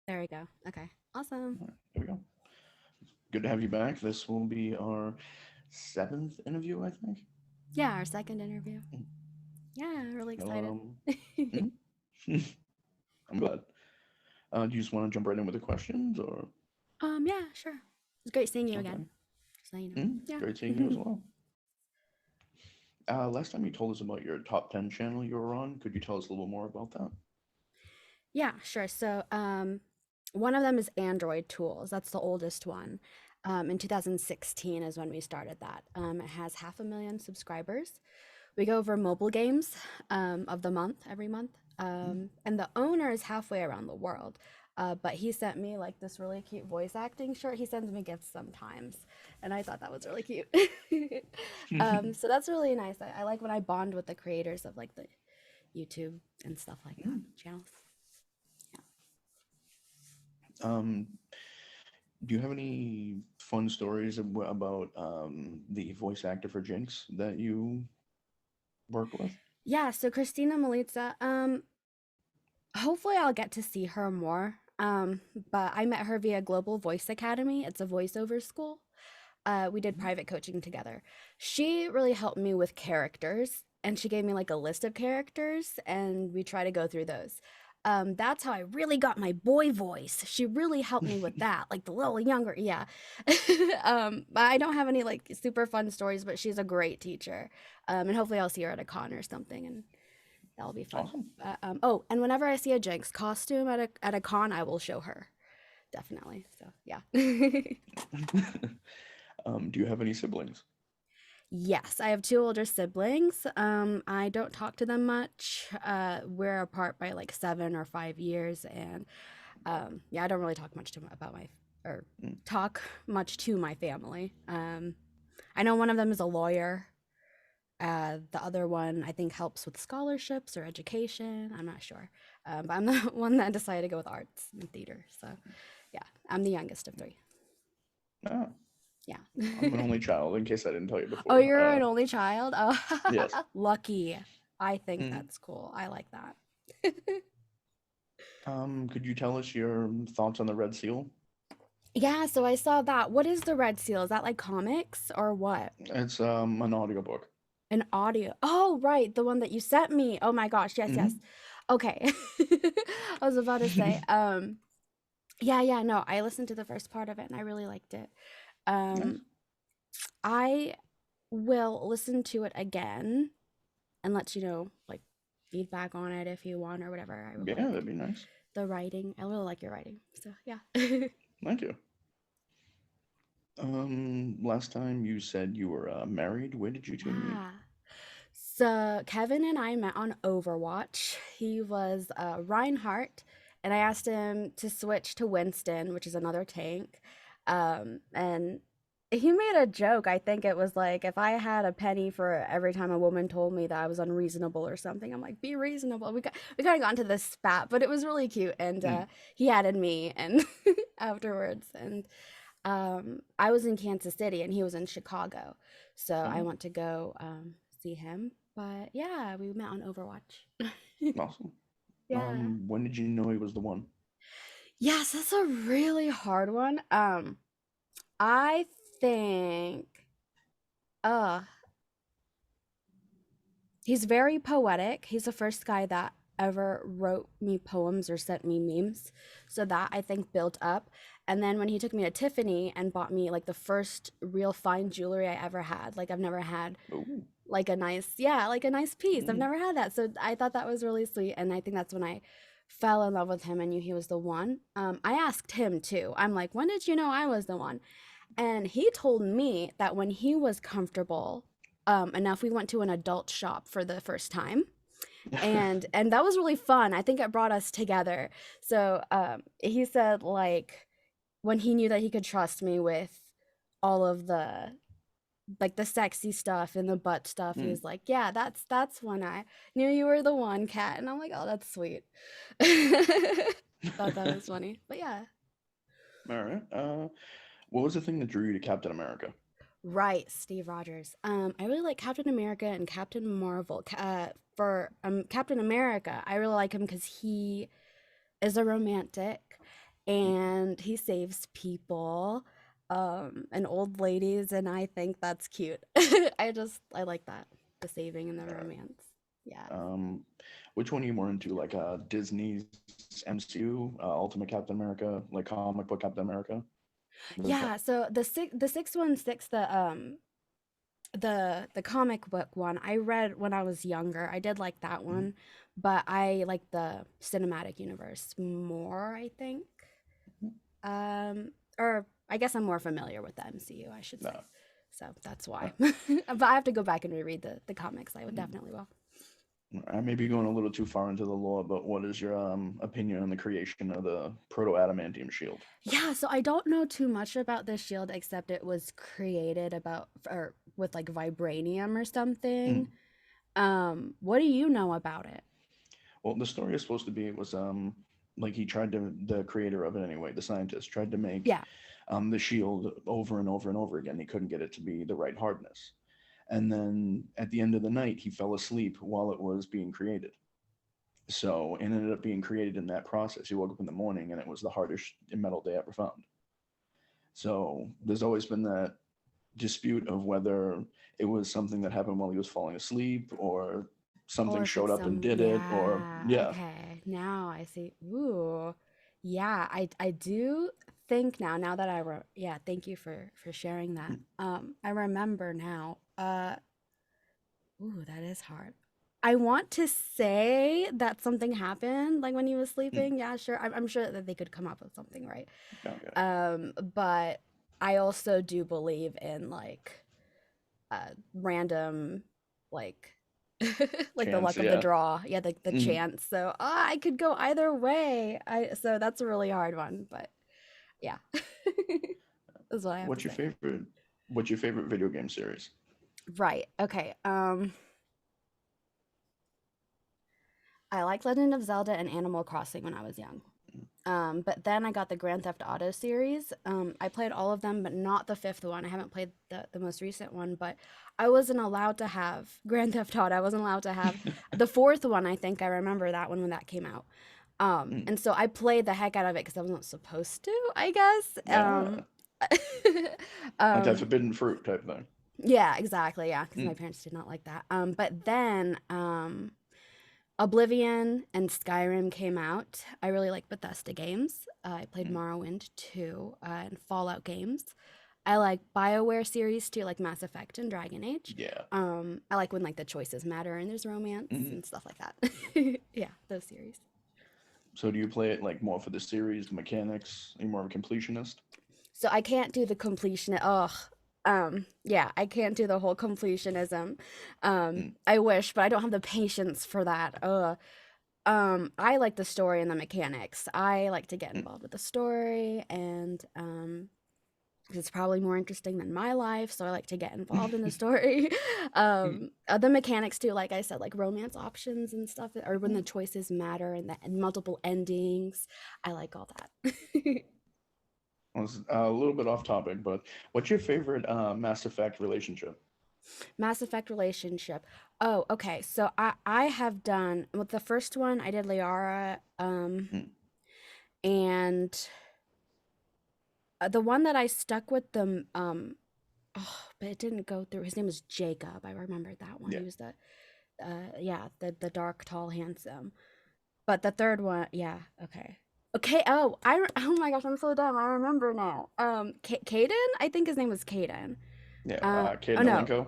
There we go. Okay. Awesome. All right, there we go. Good to have you back. This will be our seventh interview, I think. Yeah, our second interview. Yeah, really So, excited. mhm. I'm glad. Do you just want to jump right in with the questions, or Yeah, sure. It's great seeing you again. okay? Just so you know. Yeah. Great seeing you as well. Last time you told us about your top 10 channel you were on. Could you tell us a little more about that? Yeah, sure. So, one of them is Android Tools. That's the oldest one. In 2016 is when we started that. It has 500,000 subscribers. We go over mobile games of the month every month. Mm. And the owner is halfway around the world. But he sent me like this really cute voice acting shirt. He sends me gifts sometimes. And I thought that was really cute. So that's really nice. I like when I bond with the creators of like the YouTube and stuff like that Mm. channels. Um, do you have any fun stories about the voice actor for Jinx that you work with? Yeah, so Christina Melitza, hopefully I'll get to see her more. But I met her via Global Voice Academy. It's a voiceover school. We did Mm. private coaching together. She really helped me with characters, and she gave me like a list of characters, and we try to go through those. That's how I really got my boy voice. She really helped me with that, like the little younger, yeah. But I don't have any like super fun stories, but she's a great teacher. And hopefully I'll see her at a con or something, and that'll be fun. Awesome. Oh, and whenever I see a Jinx costume at a con, I will show her. Definitely. So yeah. Do you have any siblings? Yes, I have two older siblings. I don't talk to them much. We're apart by like 7 or 5 years, and yeah, I don't really talk much to about my or Mm. talk much to my family. I know one of them is a lawyer. The other one I think helps with scholarships or education. I'm not sure, but I'm the one that decided to go with arts and theater. So yeah, I'm the youngest of three. Ah, Yeah. I'm an only child, in case I didn't tell you Oh, before. you're an only child? Oh, Yes. lucky. I think Mm. that's cool. I like that. Could you tell us your thoughts on the Red Seal? Yeah, so I saw that. What is the Red Seal? Is that like comics or what? It's an audiobook. An audio. Oh, right, the one that you sent me. Oh my gosh, yes, yes. Mm-hmm. Okay. I was about to say, yeah, yeah, no, I listened to the first part of it and I really liked it. Nice. Um, I will listen to it again and let you know like feedback on it if you want or whatever. I really Yeah, like that'd be nice. the writing. I really like your writing. So yeah. Thank you. Last time you said you were married. Where did you two meet? Yeah. So Kevin and I met on Overwatch. He was Reinhardt, and I asked him to switch to Winston, which is another tank. And he made a joke. I think it was like if I had a penny for every time a woman told me that I was unreasonable or something, I'm like, be reasonable. We kind of got into this spat, but it was really cute. And Mm. he added me and afterwards. And I was in Kansas City and he was in Chicago. So I Oh, went to go see him. But yeah, we met on Overwatch. awesome. Yeah. When did you know he was the one? Yes, that's a really hard one. I think uh he's very poetic. He's the first guy that ever wrote me poems or sent me memes. So that I think built up. And then when he took me to Tiffany and bought me like the first real fine jewelry I ever had, like I've never had Oh. like a nice, yeah, like a nice piece. I've Mm. never had that. So I thought that was really sweet. And I think that's when I fell in love with him and knew he was the one. I asked him too. I'm like, when did you know I was the one? And he told me that when he was comfortable enough, we went to an adult shop for the first time. And that was really fun. I think it brought us together. So he said like when he knew that he could trust me with all of the like the sexy stuff and the butt stuff. He Mm. was like, "Yeah, that's when I knew you were the one, Cat." And I'm like, "Oh, that's sweet." Thought that was funny, but yeah. All right. What was the thing that drew you to Captain America? Right, Steve Rogers. I really like Captain America and Captain Marvel. For Captain America, I really like him because he is a romantic, and he saves people, and old ladies, and I think that's cute. I like that, the saving and the All right. romance. Yeah. Um, which one are you more into? Like Disney's MCU, Ultimate Captain America, like comic book Captain America? Which one? Yeah, so the 616, the comic book one, I read when I was younger. I did like that Mhm. one, but I like the cinematic universe more, I think. Or I guess I'm more familiar with the MCU, I should say. No. So that's Uh, why. But I have to go back and reread the comics. I would mm, definitely will. I may be going a little too far into the lore, but what is your opinion on the creation of the proto adamantium shield? Yeah, so I don't know too much about this shield except it was created about or with like vibranium or something. Mm. What do you know about it? Well, the story is supposed to be it was like he tried to the creator of it anyway, the scientist tried to make Yeah. the shield over and over and over again. He couldn't get it to be the right hardness. And then at the end of the night, he fell asleep while it was being created. So it ended up being created in that process. He woke up in the morning and it was the hardest metal they ever found. So there's always been that dispute of whether it was something that happened while he was falling asleep or something Or if showed it's up and some, did it or yeah, yeah. okay. Now I see. Ooh. Yeah, I do think now that yeah, thank you for sharing that. I remember now. Ooh, that is hard. I want to say that something happened like when he was Mm, sleeping. Yeah, sure. I'm sure that they could come up with something, right? okay. But I also do believe in like random like like the Chance, luck of the yeah. draw, yeah, the Mm. chance. So I could go either way. I so that's a really hard one, but yeah. That's what I have to What's your say. favorite what's your favorite video game series? Right, okay. I liked Legend of Zelda and Animal Crossing when I was young. But then I got the Grand Theft Auto series. I played all of them, but not the fifth one. I haven't played the most recent one, but I wasn't allowed to have Grand Theft Auto. I wasn't allowed to have the fourth one. I think I remember that one when that came out. Mm. And so I played the heck out of it because I wasn't supposed to, I guess. Ah, like that Um, forbidden fruit type thing. yeah, exactly. Yeah, because my Mm. parents did not like that. But then Oblivion and Skyrim came out. I really like Bethesda games. I played Mm. Morrowind too, and Fallout games. I like BioWare series too, like Mass Effect and Dragon Age. Yeah. I like when like the choices matter and there's romance Mm. and stuff like that. Yeah, those series. So do you play it like more for the series, the mechanics? Are you more of a completionist? So I can't do the completion. Ugh. Yeah, I can't do the whole completionism. Mm. I wish, but I don't have the patience for that. Ugh. I like the story and the mechanics. I like to get Mm. involved with the story and 'cause it's probably more interesting than my life, so I like to get involved in the story. The mechanics too, like I said, like romance options and stuff, or when the choices matter and the and multiple endings. I like all that. Well, it's a little bit off topic, but what's your favorite Mass Effect relationship? Mass Effect relationship. Oh, okay. So I have done with the first one. I did Liara, Mm. and the one that I stuck with them. Oh, but it didn't go through. His name was Jacob. I remembered that one. Yeah. He was yeah, the dark, tall, handsome. But the third one, yeah, okay. Okay, oh my gosh, I'm so dumb. I remember now. Caden? I think his name was Caden. Yeah. Oh Kate no. Nolenko.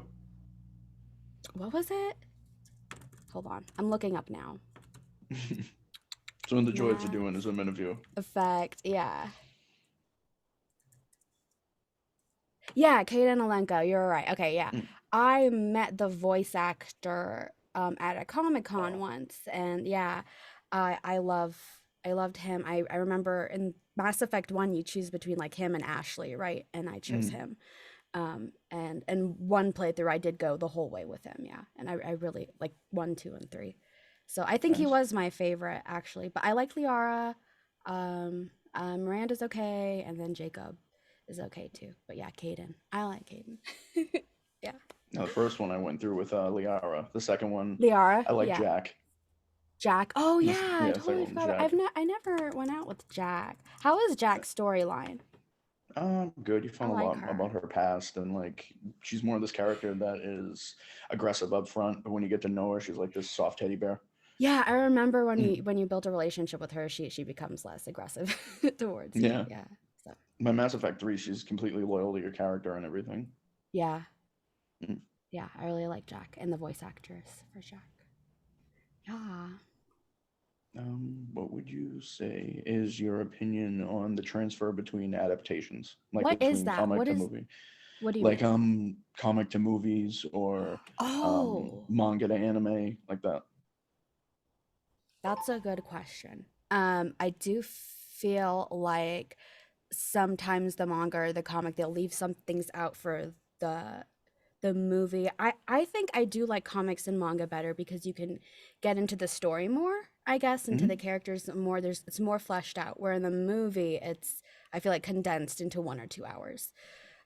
What was it? Hold on. I'm looking up now. So in the droids are Mass doing is I'm in a view. Effect. Yeah. Yeah, Kaden Alenko, you're right. Okay, yeah. Mm. I met the voice actor at a Comic Con Oh. once, and yeah, I loved him. I remember in Mass Effect 1 you choose between like him and Ashley, right? And I chose Mm. him. And one playthrough I did go the whole way with him, yeah. And I really like 1, 2, and 3. So I think he Nice. was my favorite actually, but I like Liara. Miranda's okay, and then Jacob is okay too. But yeah, Caden. I like Caden. Yeah. Now the first one I went through with Liara. The second one, Liara, I like yeah. Jack. Jack. Oh yeah, I Yeah, second totally one, forgot. Jack. I never went out with Jack. How is Jack's storyline? Good. You I find a like lot her. about her past, and like she's more of this character that is aggressive up front, but when you get to know her, she's like this soft teddy bear. Yeah, I remember Mm, when you build a relationship with her, she becomes less aggressive towards you. yeah. Yeah. So By Mass Effect 3, she's completely loyal to your character and everything. yeah, Mm. yeah, I really like Jack and the voice actress for Jack. Yeah. What would you say is your opinion on the transfer between adaptations, like What is between that? comic to movie? What do you Like mean? comic to movies or Oh, manga to anime, like that. that's a good question. I do feel like sometimes the manga or the comic they'll leave some things out for the the movie. I think I do like comics and manga better because you can get into the story more, I guess, into the Hmm. characters more. There's it's more fleshed out. Where in the movie, it's I feel like condensed into 1 or 2 hours.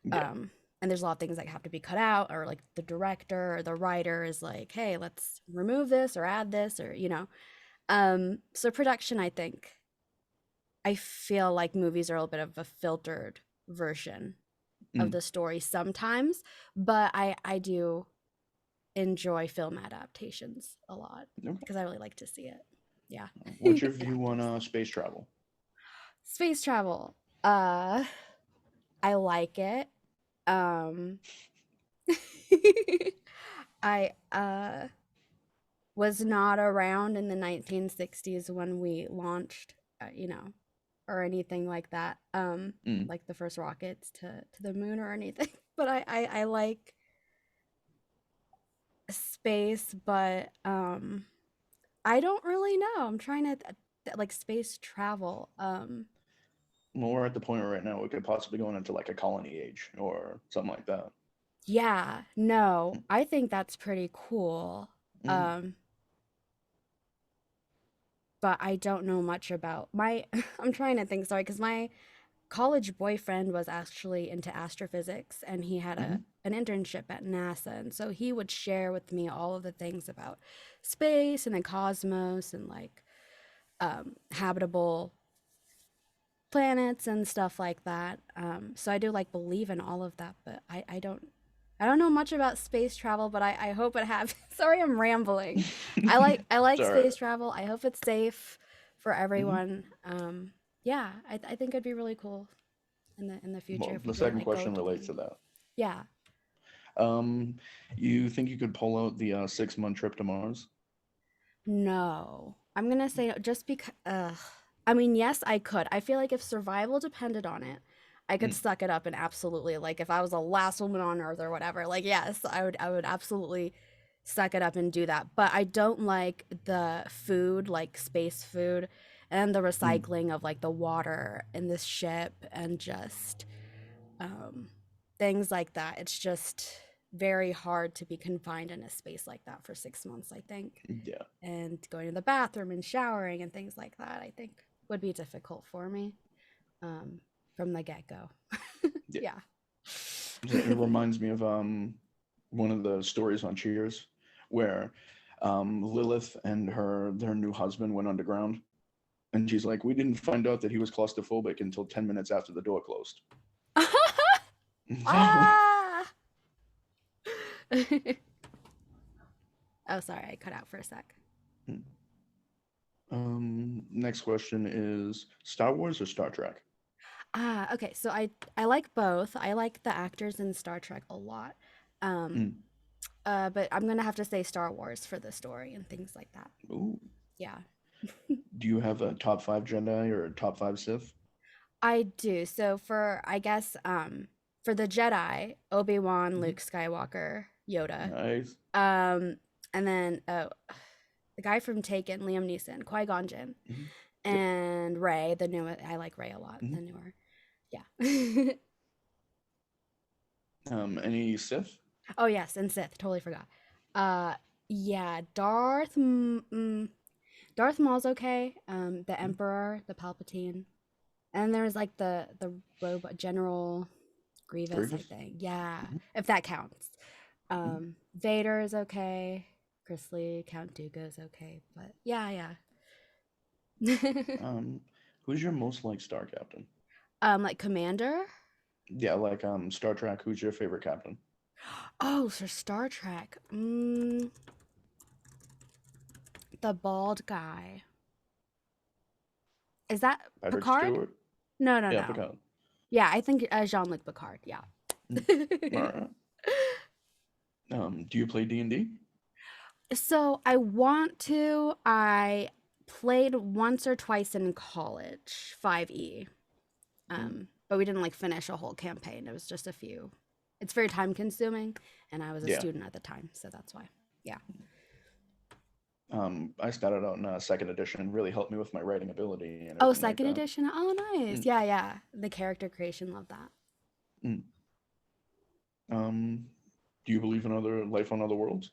Yeah. Um, and there's a lot of things that have to be cut out, or like the director or the writer is like, hey, let's remove this or add this, or you know. So production, I feel like movies are a little bit of a filtered version of Mm. the story sometimes, but I do enjoy film adaptations a lot Okay. because I really like to see it. Yeah. What's your The view on actors. space travel? Space travel. Uh I like it. Um I was not around in the 1960s when we launched, you know, or anything like that. Mm. Like the first rockets to the moon or anything. But I like space, but I don't really know. I'm trying to like space travel. Well, we're at the point right now we could possibly go into like a colony age or something like that. Yeah, no, I think that's pretty cool. Mm. Um, but I don't know much about my I'm trying to think, sorry, because my college boyfriend was actually into astrophysics and he had a Hmm. an internship at NASA, and so he would share with me all of the things about space and the cosmos and like habitable planets and stuff like that. So I do like believe in all of that, but I don't know much about space travel, but I hope it have sorry I'm rambling. I It's like all right. space travel. I hope it's safe for Hmm. everyone. Yeah, I think it'd be really cool in the future Well, if we the could second like go question to relates the to that. yeah. Um, you think you could pull out the 6 month trip to Mars? No. I'm gonna say no, just because I mean, yes, I could. I feel like if survival depended on it, I could Mm. suck it up and absolutely like if I was the last woman on earth or whatever, like yes, I would absolutely suck it up and do that. But I don't like the food, like space food, and the Mm. recycling of like the water in this ship and just um things like that. It's just very hard to be confined in a space like that for 6 months, I think, Yeah. and going to the bathroom and showering and things like that, I think would be difficult for me um, from the get go. Yeah. Yeah. It reminds me of one of the stories on Cheers where Lilith and their new husband went underground, and she's like, "We didn't find out that he was claustrophobic until 10 minutes after the door closed." So, Ah! Oh, sorry, I cut out for a sec. next question is Star Wars or Star Trek? Okay, so I like both. I like the actors in Star Trek a lot. Um, Mm. but I'm gonna have to say Star Wars for the story and things like that. Ooh. Yeah. Do you have a top five Jedi or a top five Sith? I do. So for I guess for the Jedi, Obi-Wan, Mhm. Luke Skywalker, Yoda. Nice. Um and then the guy from Taken, Liam Neeson, Qui-Gon Jinn, Mhm. Yep. and Rey, the new I like Rey a lot, Mhm. the newer. Yeah. Any Sith? Oh yes, and Sith, totally forgot. Uh yeah, Darth Maul's okay. The Mhm. Emperor, the Palpatine. And there's like the robot General Grievous, I Grievous? think. Yeah, Mhm. if that counts. Mhm. Vader is okay. Grizzly, Count Dooku's okay, but yeah. Um, who's your most liked Star Captain? Like Commander. Yeah, like Star Trek. Who's your favorite captain? Oh, for Star Trek. The bald guy. Is that Patrick Picard? Stewart. No, no, Yeah, no. Picard. Yeah, I think Jean-Luc Picard. Yeah. Mm. All right. Do you play D&D? So I want to. I played once or twice in college, 5e. Mm. But we didn't like finish a whole campaign. It was just a few. It's very time consuming, and I was a Yeah. student at the time, so that's why. Yeah. I started out in second edition. Really helped me with my writing ability and Oh, everything like second that. edition. Oh, nice. Mm. Yeah, yeah. The character creation, love that. Mm. Um, do you believe in other life on other worlds?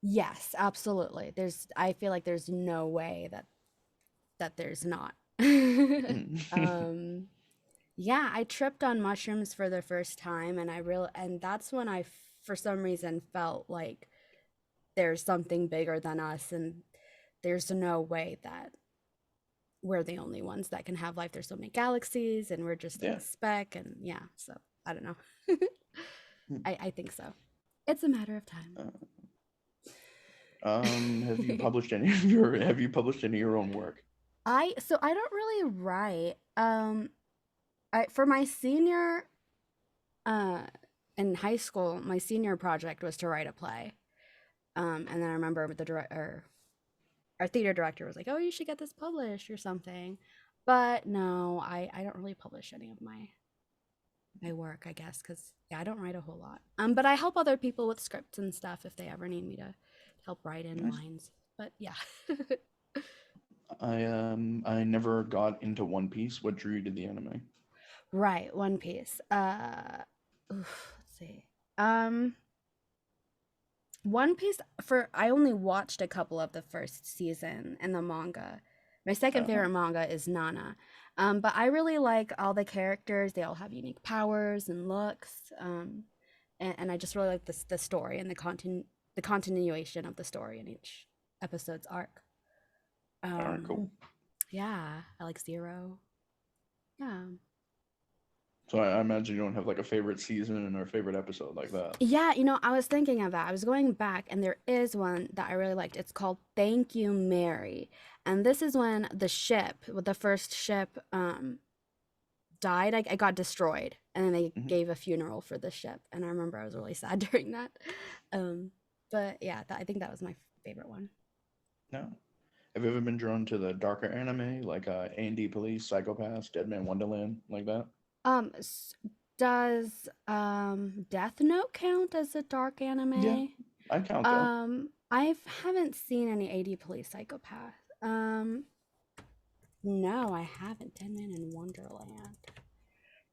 Yes, absolutely. I feel like there's no way that there's not. Mm. um yeah, I tripped on mushrooms for the first time, and that's when for some reason felt like there's something bigger than us, and there's no way that we're the only ones that can have life. There's so many galaxies and we're just like Yeah. a speck, and yeah, so I don't know. Mm. I think so. It's a matter of time. Uh, have you published any of your Have you published any of your own work? I don't really write. I for my senior uh in high school, my senior project was to write a play. And then I remember the director, our theater director was like, "Oh, you should get this published or something." But no, I don't really publish any of my work, I guess, because yeah, I don't write a whole lot. But I help other people with scripts and stuff if they ever need me to help write in Nice. lines. But yeah. I never got into One Piece. What drew you to the anime? Right, One Piece. Let's see. Um, One Piece, for I only watched a couple of the first season in the manga. My second Uh, favorite manga is Nana. But I really like all the characters. They all have unique powers and looks. And I just really like the story and the continuation of the story in each episode's arc. all right, Um, cool. yeah, I like Zero. Yeah. So I imagine you don't have like a favorite season or a favorite episode like that. Yeah, I was thinking of that. I was going back, and there is one that I really liked. It's called Thank You, Mary. And this is when the first ship, died. I got destroyed, and then they Mhm. gave a funeral for the ship. And I remember I was really sad during that. Um, but yeah, I think that was my favorite one. No. Have you ever been drawn to the darker anime like A&D Police, Psychopaths, Dead Man Wonderland, like that? Um, does Death Note count as a dark Yeah, anime? I count that. I haven't seen any AD Police Psychopath. No, I haven't. Dead Man in Wonderland.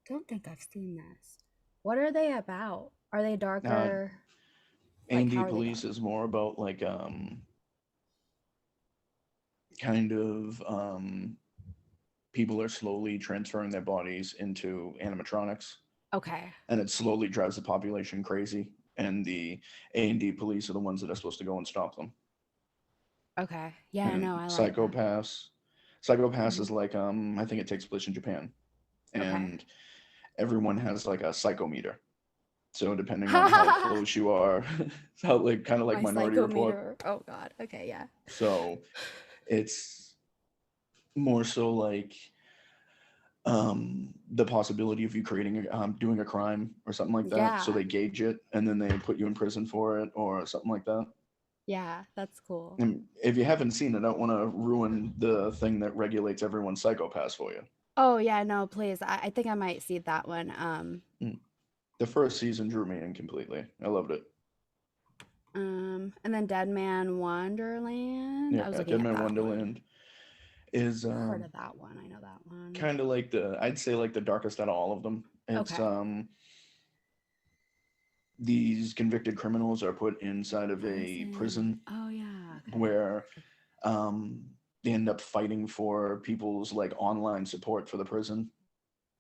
Don't think I've seen this. What are they about? Are they Uh, darker? Like, A&D how are they Police dark? is more about like kind of people are slowly transferring their bodies into animatronics, Okay. and it slowly drives the population crazy. And the A&D Police are the ones that are supposed to go and stop them. Okay. Yeah, And no, I like that. Psychopaths Hmm. is like I think it takes place in Japan, Okay. and everyone has like a psychometer. So depending on how close you are, how like kind of like My Minority Report. psychometer. Oh God. Okay, yeah. So it's more so like the possibility of you creating doing a crime or something like that. So Yeah. they gauge it and then they put you in prison for it or something like that. Yeah, that's cool. And if you haven't seen it, I don't want to ruin the thing that regulates everyone's psychopaths for you. Oh yeah, no, please. I think I might see that one. Mm. The first season drew me in completely. I loved it. And then Dead Man Wonderland. I was Yeah, looking Dead at Man that one. Wonderland is I've heard of that one. I know that one. kind of like I'd say like the darkest out of all of them. It's Okay. these convicted criminals are put inside of a Prison. prison Oh yeah. Okay. where um they end up fighting for people's like online support for the prison,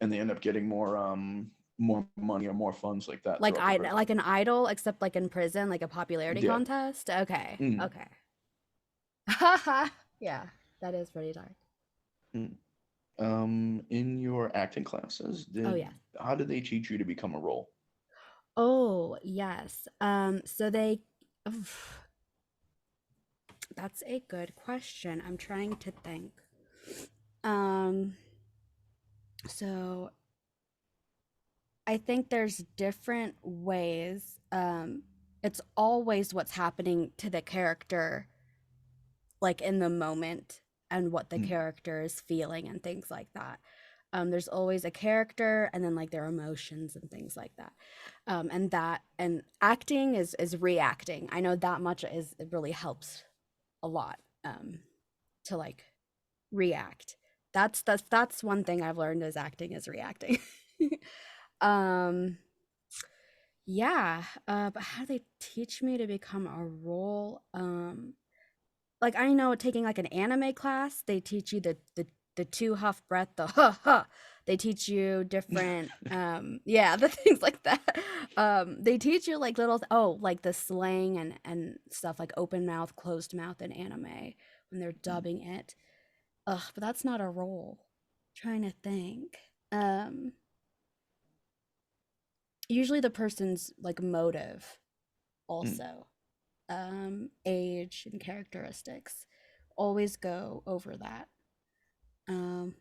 and they end up getting more more money or more funds like that Like throughout the I prison. like an idol, except like in prison, like a popularity Yeah. contest. Okay, Mm, okay. Yeah, that is pretty dark. mm. In your acting classes, Oh did yeah. how did they teach you to become a role? Oh yes. So they. That's a good question. I'm trying to think. Um, so I think there's different ways. It's always what's happening to the character, like in the moment, and what the Mm, character is feeling and things like that. There's always a character and then like their emotions and things like that. And acting is reacting. I know that much is it really helps a lot to like react. That's one thing I've learned is acting is reacting. um yeah, but how do they teach me to become a role? Like I know taking like an anime class, they teach you the two huff breath, the huh huh. They teach you different yeah, the things like that. They teach you like little oh, like the slang and stuff like open mouth, closed mouth in anime when they're dubbing it. Ugh, but that's not a role. Trying to think. Um Usually the person's like motive mm. also. Age and characteristics always go over that.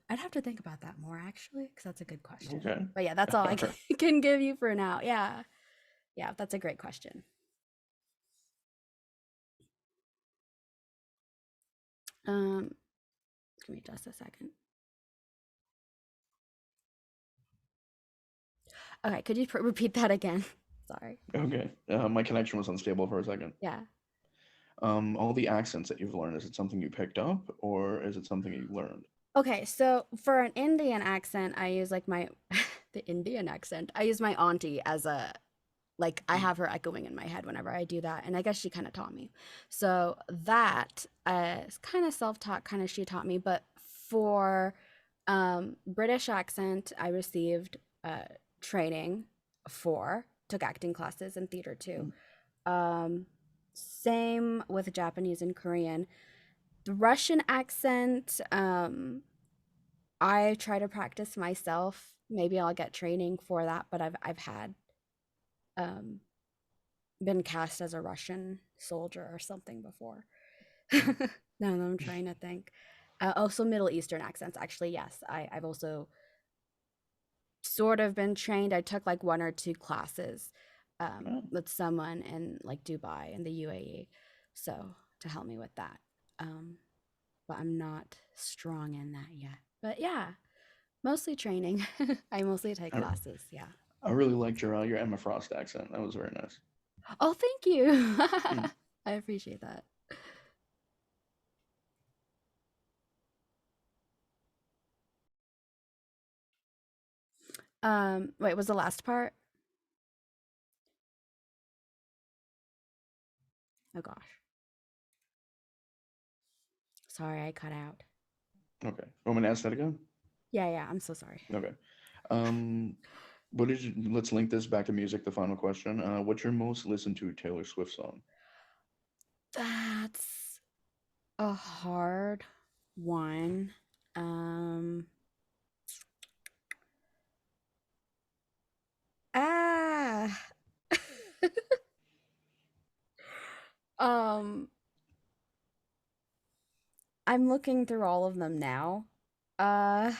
I'd have to think about that more actually, because that's a good question. Okay. But yeah, that's all I All right. can give you for now. Yeah, yeah, that's a great question. Um, Give me just a second. Okay, could you repeat that again? Sorry. Okay. My connection was unstable for a second. Yeah. All the accents that you've learned, is it something you picked up or is it something you learned? Okay, so for an Indian accent, I use like my the Indian accent. I use my auntie as a like I Mm, have her echoing in my head whenever I do that, and I guess she kind of taught me. So that is kind of self-taught, kind of she taught me. But for British accent, I received training for took acting classes and theater too. mm, Same with Japanese and Korean. The Russian accent, I try to practice myself. Maybe I'll get training for that, but I've had um been cast as a Russian soldier or something before. mm. No, I'm trying to think. Also, Middle Eastern accents. Actually, yes, I've also sort of been trained. I took like one or two classes Oh, with someone in like Dubai in the UAE, so to help me with that. Um, but I'm not strong in that yet. But yeah, mostly training. I mostly take I, classes. Yeah. I really liked your Emma Frost accent. That was very nice. Oh, thank you. Mm. I appreciate that. Wait, was the last part? Oh gosh. Sorry, I cut out. Okay. Want me to ask that again? Yeah, yeah, I'm so sorry. Okay. Um, what did you, let's link this back to music, the final question. What's your most listened to Taylor Swift song? That's a hard one. Um ah um I'm looking through all of them now. Uh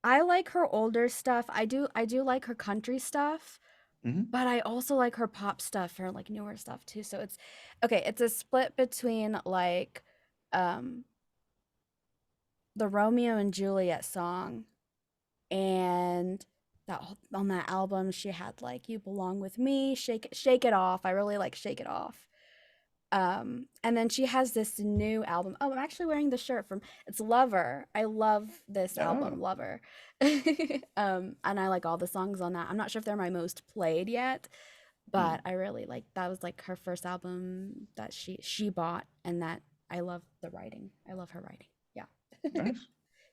I like her older stuff. I do like her country stuff, Hmm. but I also like her pop stuff, her like newer stuff too. So it's okay, it's a split between like um the Romeo and Juliet song and that on that album she had like You Belong With Me, Shake It Off. I really like Shake It Off. And then she has this new album. Oh, I'm actually wearing the shirt from it's Lover. I love this album, Oh. Lover. And I like all the songs on that. I'm not sure if they're my most played yet, Mm. but I really like that was like her first album that she bought and that I love the writing. I love her writing. Yeah. Nice.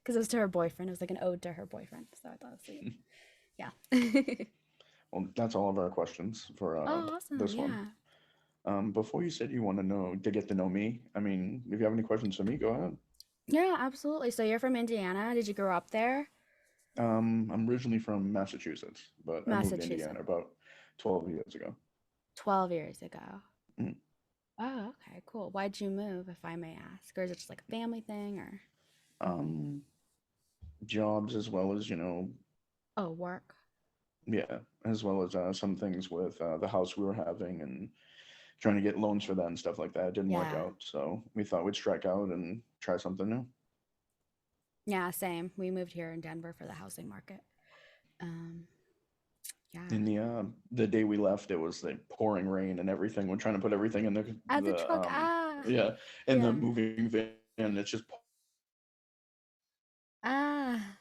because it was to her boyfriend. It was like an ode to her boyfriend. So I thought it was sweet. Yeah. Well, that's all of our questions for Oh, awesome. this one. Yeah. Before you said you want to know to get to know me, I mean, if you have any questions for me, go ahead. Yeah, absolutely. So you're from Indiana. Did you grow up there? I'm originally from Massachusetts, but I moved to Massachusetts. Indiana about 12 years ago. 12 years ago. Mm. Oh, okay, cool. Why'd you move, if I may ask? Or is it just like a family thing or Um, Jobs as well as, oh, work? yeah, as well as some things with the house we were having and trying to get loans for that and stuff like that. It didn't work Yeah. out, so we thought we'd strike out and try something new. Yeah, same. We moved here in Denver for the housing market. Um, yeah. In the day we left, it was like pouring rain and everything. We're trying to put everything in At the the truck. Ah. yeah, in the Yeah. moving van. It's just Ah.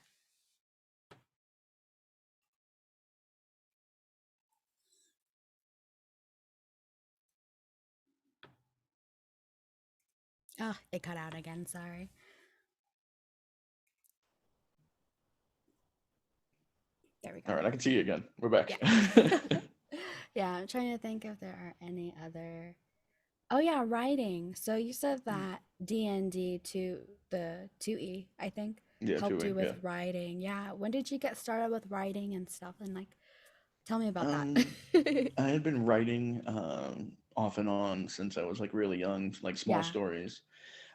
Oh, it cut out again. Sorry. There we all go. right. I can see you again. We're back. Yeah. Yeah, I'm trying to think if there are any other. Oh yeah, writing. So you said that D&D to the 2E, I think, Yeah, helped two-way. you with Yeah. writing. Yeah. When did you get started with writing and stuff? And like, tell me about that. Um, I had been writing off and on since I was like really young, like small Yeah. stories.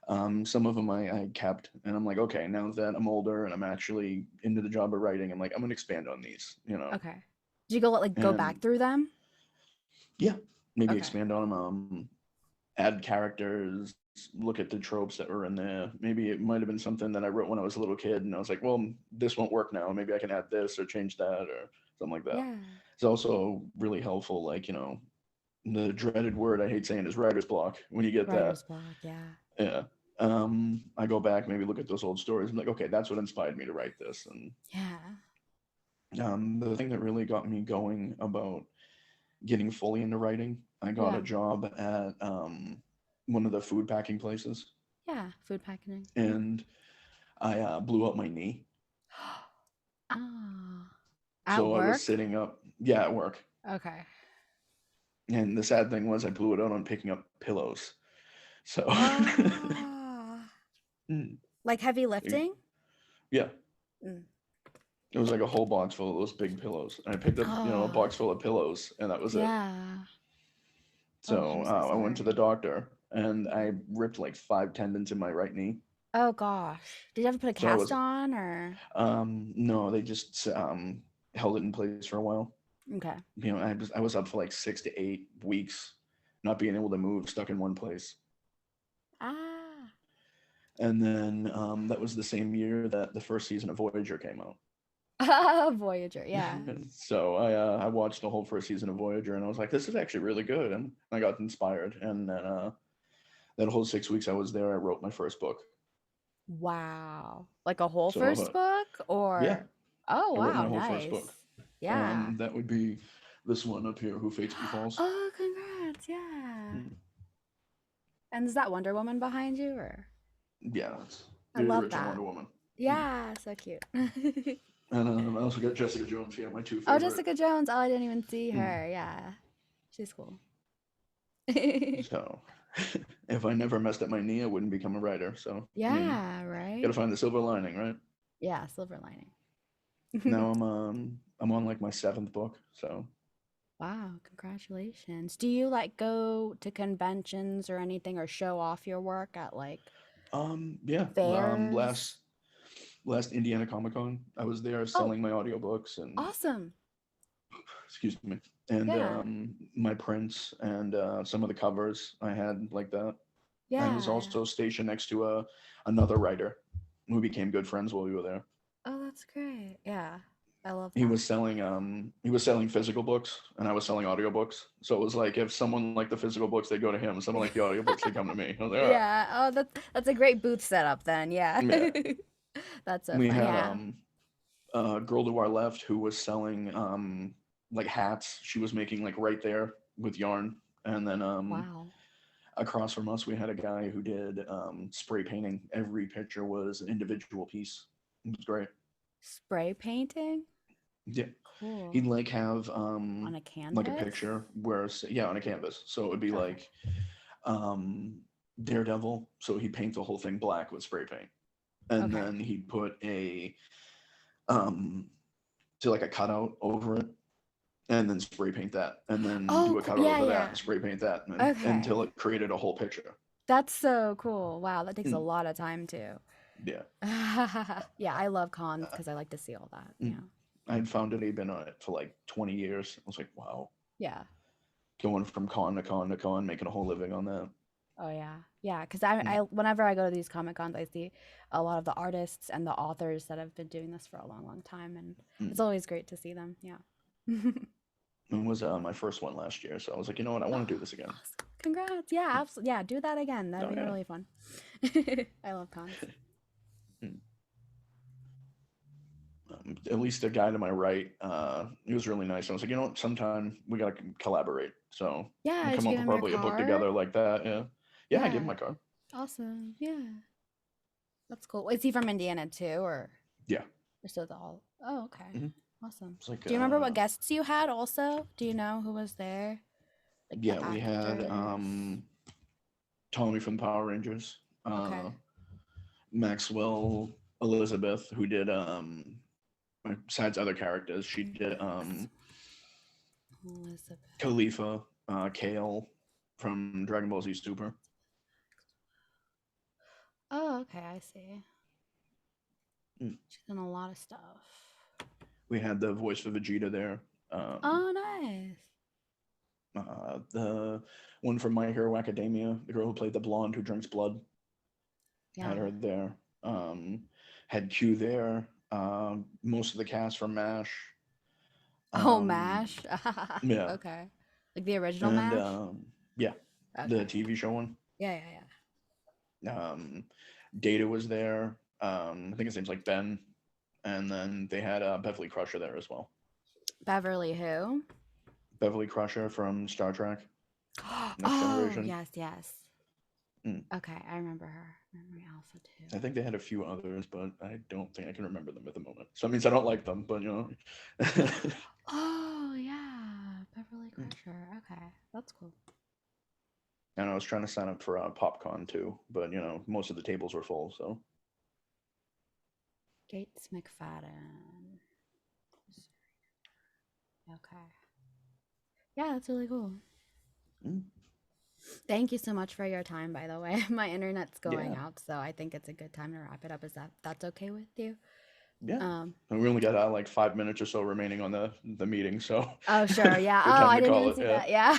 Some of them I kept, and I'm like, okay, now that I'm older and I'm actually into the job of writing, I'm like, I'm gonna expand on these. Okay. Did you go And back through them? yeah, maybe Okay. expand on them. Add characters, look at the tropes that were in there. Maybe it might have been something that I wrote when I was a little kid, and I was like, well, this won't work now. Maybe I can add this or change that or something like that. Yeah. It's also really helpful, like the dreaded word I hate saying is writer's block. When you get that, Writer's block. Yeah. yeah. I go back, maybe look at those old stories. I'm like, okay, that's what inspired me to write this. And Yeah. the thing that really got me going about getting fully into writing, I got a Yeah. job at one of the food packing places, Yeah. Food packaging. Yeah. and I blew out my knee. Ah. At So I was work? sitting up, yeah, at work. Okay. And the sad thing was, I blew it out on picking up pillows. So, Ah. mm, Like heavy lifting? yeah, Mm. it was like a whole box full of those big pillows. And I picked up, a Oh, box full of pillows, and that was it. yeah. Oh, So I'm so I went to the sorry. doctor, and I ripped like 5 tendons in my right knee. Oh gosh. Did you have to put a So I cast was, on or? no, they just held it in place for a while. Okay. I was up for like 6 to 8 weeks, not being able to move, stuck in one place. Ah. And then that was the same year that the first season of Voyager came out. Voyager. Yeah. So I watched the whole first season of Voyager, and I was like, this is actually really good, and I got inspired. And then that whole 6 weeks I was there, I wrote my first book. Wow. Like a whole So first book yeah, or? Oh, I wrote wow. my whole first book. Nice. Yeah. That would be this one up here, Who Fakes Befalls. Oh, congrats. Yeah. Mm. And is that Wonder Woman behind you or? Yeah, that's I the love original that. Wonder Woman. Mm. Yeah, so cute. And I also got Jessica Jones here, my two Oh, favorite. Jessica Jones. Oh, I didn't even see Mm. her. Yeah. She's cool. So if I never messed up my knee, I wouldn't become a writer. So I mean, Yeah, gotta right? find the silver lining, right? Yeah, silver lining. Now I'm on like my seventh book. So Wow, congratulations. Do you like go to conventions or anything or show off your work at like yeah. fairs? Last Indiana Comic Con, I was there Oh, selling my audiobooks and awesome. excuse me, and Yeah. my prints and some of the covers I had like that. I was Yeah, yeah. also stationed next to another writer who became good friends while we were there. Oh, that's great. Yeah. I love He that. was selling physical books and I was selling audiobooks. So it was like if someone liked the physical books, they go to him. Someone liked the audiobooks, they come to me. I was like, all right. Yeah. Oh, that's a great booth setup then. Yeah. Yeah. That's so We fun. had Yeah. a girl to our left who was selling like hats. She was making like right there with yarn. And then Wow. across from us we had a guy who did spray painting. Every picture was an individual piece. It was great. Spray painting? Yeah. Cool. He'd like have On a like a canvas? picture where yeah, on a canvas. So it would be Okay. like um Daredevil. So he'd paint the whole thing black with spray paint. And Okay. then he'd put a um to like a cutout over it and then spray paint that and then Oh, do a cool. cutout Yeah, over that yeah. and spray paint that and until Okay. it created a whole picture. That's so cool. Wow, that takes a Mm, lot of time too. yeah. Yeah, I love cons Uh, because I like to see all that. mm. Yeah. I'd found it. He'd been on it for like 20 years. I was like, wow, Yeah. going from con to con to con, making a whole living on that. Oh yeah. Yeah, because I Mm, whenever I go to these Comic Cons, I see a lot of the artists and the authors that have been doing this for a long, long time, and mm. it's always great to see them. Yeah. It was my first one last year, so I was like, you know what, I Oh, want to do this again. awesome. Congrats. Yeah, absolutely. Yeah, do that again. That'd Oh be yeah. really fun. I love cons. Mm. At least the guy to my right, he was really nice. I was like, you know what, sometime we gotta collaborate. So Yeah, we'll did come you up give with him your probably a book card? together like that. Yeah, yeah. I give him Yeah. my card. Awesome. Yeah. That's cool. Is he from Indiana too, Yeah. or so the all? Oh, okay. Hmm. Awesome. It's like Do you remember what guests you had also? Do you know who was there? Like the yeah, we had actors? Tommy from Power Rangers, Okay. Maxwell Elizabeth, who did besides other characters, she did Max Elizabeth. Khalifa, Kale from Dragon Ball Z Super. Oh, okay, I see. Mm. She's done a lot of stuff. We had the voice for Vegeta there. Um, Oh, nice. the one from My Hero Academia, the girl who played the blonde who drinks blood, had Yeah. her there. Had Q there. Most of the cast from MASH. Oh, Um, MASH. yeah, Okay. Like the original and MASH? yeah, the Okay. TV show one. Yeah, yeah, yeah. Um, Data was there. I think his name's like Ben, and then they had Beverly Crusher there as well. Beverly who? Beverly Crusher from Star Trek Next Oh, Generation. yes, yes. Mm. Okay, I remember her. Memory Alpha too. I think they had a few others, but I don't think I can remember them at the moment. So that means I don't like them, but you know. Oh, yeah. Beverly Crusher. Okay, that's cool. And I was trying to sign up for PopCon too, but you know, most of the tables were full. So Gates McFadden. Okay. Yeah, that's really cool. mm, Thank you so much for your time, by the way. My internet's going yeah, out, so I think it's a good time to wrap it up. Is that's okay with you? yeah. Um, And we only got like 5 minutes or so remaining on the meeting, so oh sure, yeah. good Oh, time I to didn't call even it. see Yeah, that. Yeah.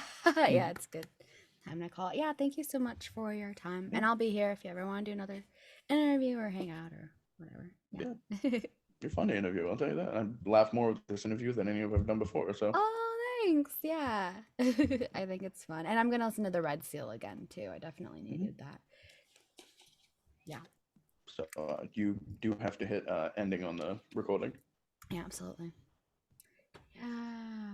mm, Yeah, it's good. Time to call it. Yeah, thank you so much for your time. yeah, And I'll be here if you ever want to do another interview or hang out or whatever. yeah. Yeah. You're fun to interview. I'll tell you that. I laughed more with this interview than any of I've done before. So Oh, thanks. Yeah. I think it's fun. And I'm gonna listen to the Red Seal again too. I definitely mhm. needed that. Yeah. so you do have to hit ending on the recording. Yeah, absolutely. Yeah.